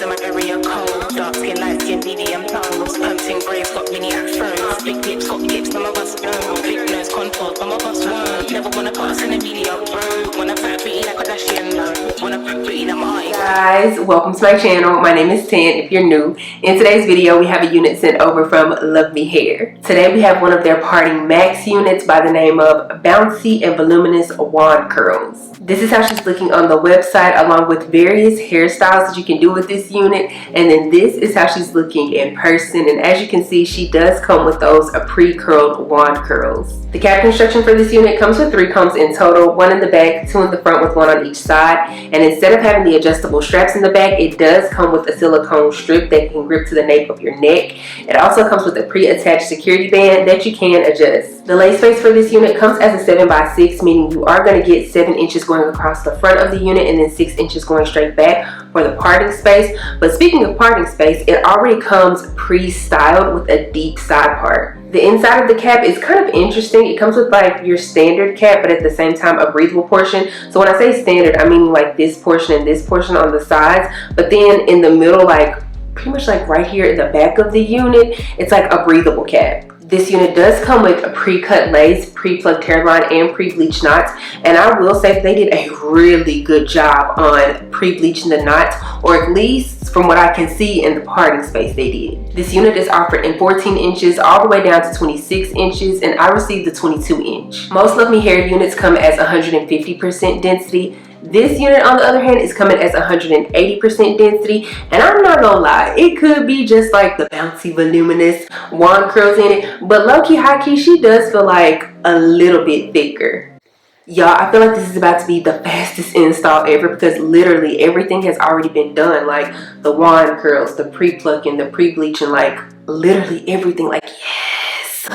in my area cold. Dark skin, light skin, medium tones. Pumping braids, got mini afros. Big lips, got lips, some of us know. Big nose, contours, some of us won't. Never wanna put us in a media road. Wanna put pretty like a Kardashian, no. Wanna put pretty like my guys, welcome to my channel. My name is Tan if you're new. In today's video, we have a unit sent over from Luvme Hair. Today we have one of their PartingMax units by the name of Bouncy and Voluminous wand curls. This is how she's looking on the website, along with various hairstyles that you can do with this unit. And then this is how she's looking in person. And as you can see, she does come with those pre-curled wand curls. The cap construction for this unit comes with 3 combs in total, 1 in the back, 2 in the front with 1 on each side. And instead of having the adjustable straps in the back, it does come with a silicone strip that can grip to the nape of your neck. It also comes with a pre-attached security band that you can adjust. The lace face for this unit comes as a 7x6, meaning you are going to get 7 inches going across the front of the unit and then 6 inches going straight back for the parting space. But speaking of parting space, it already comes pre-styled with a deep side part. The inside of the cap is kind of interesting. It comes with like your standard cap, but at the same time a breathable portion. So when I say standard, I mean like this portion and this portion on the sides, but then in the middle, like pretty much like right here in the back of the unit, it's like a breathable cap. This unit does come with a pre-cut lace, pre-plucked hairline, and pre-bleached knots. And I will say they did a really good job on pre-bleaching the knots, or at least from what I can see in the parting space they did. This unit is offered in 14 inches all the way down to 26 inches, and I received the 22 inch. Most Luvme Hair units come as 150% density. This unit, on the other hand, is coming as 180% density, and I'm not gonna lie, it could be just like the Bouncy Voluminous wand curls in it, but low-key, high-key, she does feel like a little bit thicker. Y'all, I feel like this is about to be the fastest install ever because literally everything has already been done, like the wand curls, the pre-plucking, the pre-bleaching, like literally everything. Like, yes,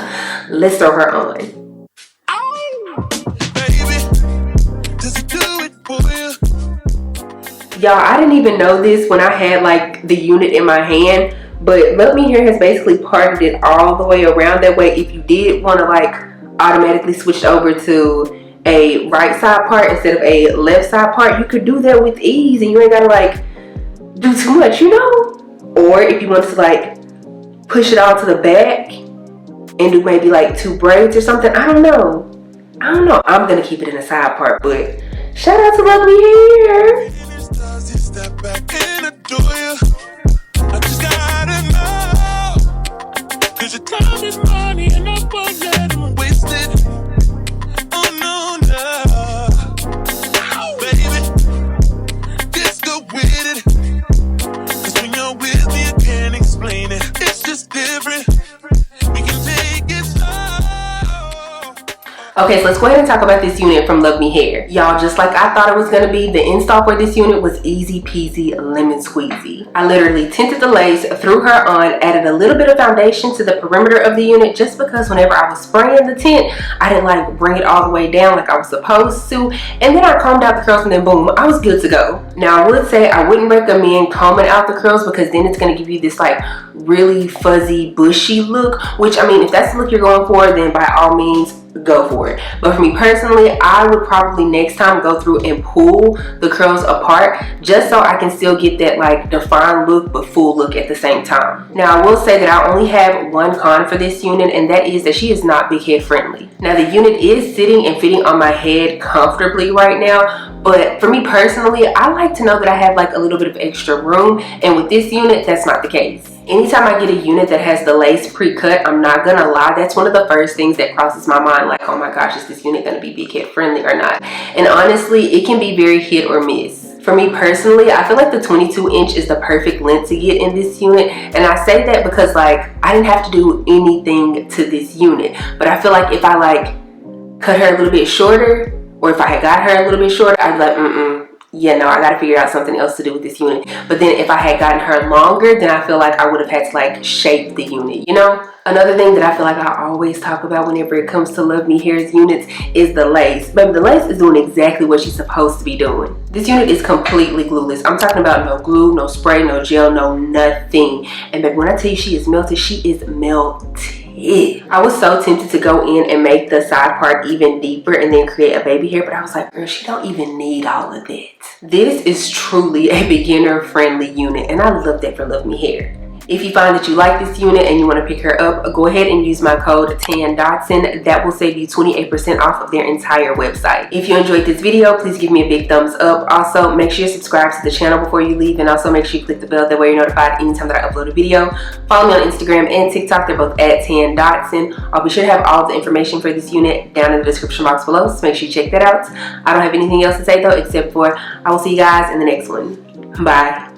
let's throw her on. Y'all, I didn't even know this when I had like the unit in my hand, but Luvme Hair has basically parted it all the way around. That way, if you did want to like automatically switch over to a right side part instead of a left side part, you could do that with ease and you ain't gotta like do too much, you know? Or if you want to like push it all to the back and do maybe like 2 braids or something, I don't know. I'm gonna keep it in the side part, but shout out to Luvme Hair. Step back and adore you. I just gotta know, 'cause your time is money and I won't let them waste it. Oh no, baby, just go with it. 'Cause when you're with me, I can't explain it. It's just different. We can take it slow. Okay, so let's go ahead and talk about this unit from Luvme Hair. Y'all, just like I thought it was gonna be, the install for this unit was easy peasy lemon squeezy. I literally tinted the lace, threw her on, added a little bit of foundation to the perimeter of the unit just because whenever I was spraying the tint, I didn't like bring it all the way down like I was supposed to. And then I combed out the curls and then boom, I was good to go. Now I would say I wouldn't recommend combing out the curls because then it's gonna give you this like really fuzzy, bushy look, which I mean, if that's the look you're going for, then by all means, go for it. But for me personally, I would probably next time go through and pull the curls apart just so I can still get that like defined look but full look at the same time. Now I will say that I only have one con for this unit, and that is that she is not big head friendly. Now the unit is sitting and fitting on my head comfortably right now, but for me personally, I like to know that I have like a little bit of extra room, and with this unit, that's not the case. Anytime I get a unit that has the lace pre-cut, I'm not gonna lie, that's one of the first things that crosses my mind, like, oh my gosh, is this unit gonna be big head friendly or not? And honestly, it can be very hit or miss. For me personally, I feel like the 22 inch is the perfect length to get in this unit, and I say that because like I didn't have to do anything to this unit, but I feel like if I like cut her a little bit shorter, or if I had got her a little bit shorter, I'd be like, yeah, no, I gotta figure out something else to do with this unit. But then if I had gotten her longer, then I feel like I would have had to like shape the unit, you know? Another thing that I feel like I always talk about whenever it comes to Luvme Hair's units is the lace. Baby, the lace is doing exactly what she's supposed to be doing. This unit is completely glueless. I'm talking about no glue, no spray, no gel, no nothing. And baby, when I tell you she is melted, she is melted. it. I was so tempted to go in and make the side part even deeper and then create a baby hair, but I was like, girl, she don't even need all of that. This is truly a beginner friendly unit, and I love that for Luvme Hair. If you find that you like this unit and you want to pick her up, go ahead and use my code TANDOTSON. That will save you 28% off of their entire website. If you enjoyed this video, please give me a big thumbs up. Also, make sure you subscribe to the channel before you leave, and also make sure you click the bell. That way you're notified anytime that I upload a video. Follow me on Instagram and TikTok. They're both at TANDOTSON. I'll be sure to have all the information for this unit down in the description box below, so make sure you check that out. I don't have anything else to say though, except for I will see you guys in the next one. Bye.